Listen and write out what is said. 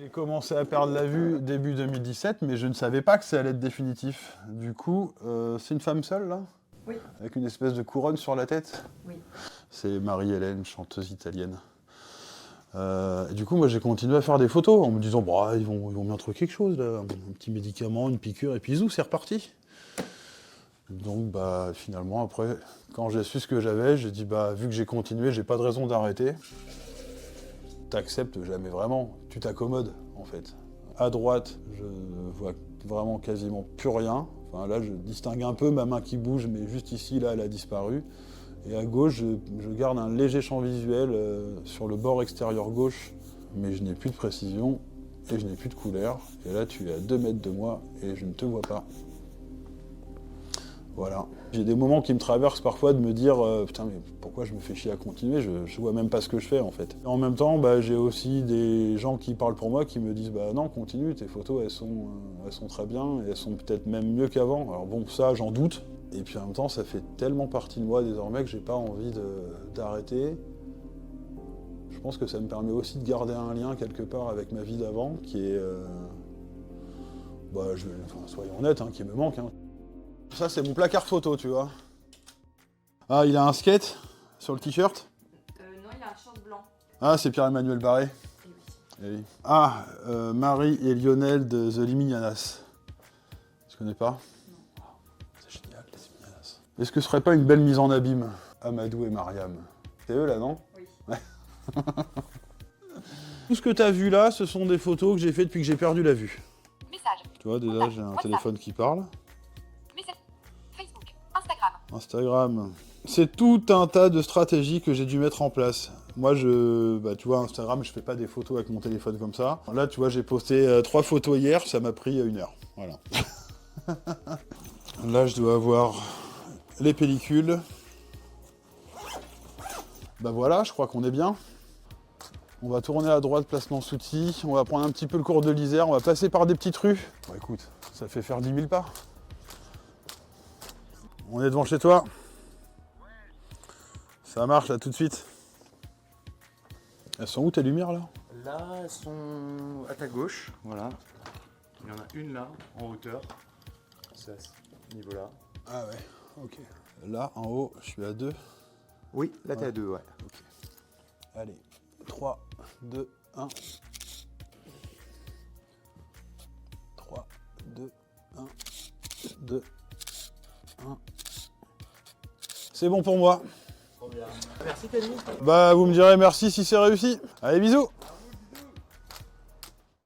J'ai commencé à perdre la vue début 2017, mais je ne savais pas que ça allait être définitif. Du coup, c'est une femme seule, là? Oui. Avec une espèce de couronne sur la tête? Oui. C'est Marie-Hélène, chanteuse italienne. Et du coup, moi, j'ai continué à faire des photos en me disant, bah, ils vont bien trouver quelque chose, là. Un petit médicament, une piqûre, et puis zou, c'est reparti. Donc, bah, finalement, après, quand j'ai su ce que j'avais, j'ai dit, bah, vu que j'ai continué, j'ai pas de raison d'arrêter. T'acceptes jamais vraiment, tu t'accommodes, en fait. À droite, je vois vraiment quasiment plus rien. Enfin, là, je distingue un peu ma main qui bouge, mais juste ici, là, elle a disparu. Et à gauche, je garde un léger champ visuel sur le bord extérieur gauche, mais je n'ai plus de précision et je n'ai plus de couleur. Et là, tu es à 2 mètres de moi et je ne te vois pas. Voilà. J'ai des moments qui me traversent parfois de me dire putain, mais pourquoi je me fais chier à continuer, je vois même pas ce que je fais en fait. Et en même temps, bah, j'ai aussi des gens qui parlent pour moi qui me disent bah non, continue, tes photos elles sont très bien et elles sont peut-être même mieux qu'avant. Alors bon, ça j'en doute. Et puis en même temps, ça fait tellement partie de moi désormais que j'ai pas envie d'arrêter. Je pense que ça me permet aussi de garder un lien quelque part avec ma vie d'avant qui est, bah, soyons honnêtes, hein, qui me manque. Hein. Ça, c'est mon placard photo, tu vois. Ah, il a un skate sur le t-shirt? Non, il a un short blanc. Ah, c'est Pierre-Emmanuel Barré. Eh oui. Eh oui. Ah, Marie et Lionel de The Liminianas. Tu connais pas? Non. C'est génial, les Liminianas. Est-ce que ce serait pas une belle mise en abîme? Amadou et Mariam. C'est eux, là, non? Oui. Ouais. Tout ce que t'as vu là, ce sont des photos que j'ai fait depuis que j'ai perdu la vue. Message. Tu vois, déjà, j'ai un téléphone qui parle. Message. Facebook. Instagram. Instagram. C'est tout un tas de stratégies que j'ai dû mettre en place. Moi, bah, tu vois, Instagram, je fais pas des photos avec mon téléphone comme ça. Là, tu vois, j'ai posté 3 photos hier, ça m'a pris 1 heure. Voilà. Là, je dois avoir les pellicules. Bah voilà, je crois qu'on est bien. On va tourner à droite, placement sous-tis. On va prendre un petit peu le cours de l'Isère. On va passer par des petites rues. Bon, écoute, ça fait faire 10 000 pas. On est devant chez toi? Ça marche, à tout de suite. Elles sont où tes lumières, là? Là, elles sont à ta gauche, voilà. Il y en a une là, en hauteur. C'est à ce niveau-là. Ah ouais, ok. Là, en haut, je suis à 2. Oui, là t'es à 2, ouais. Ok. Allez, 3, 2, 1. 3, 2, 1, 2, 1. C'est bon pour moi. Merci Camille. Bah, vous me direz merci si c'est réussi. Allez, bisous.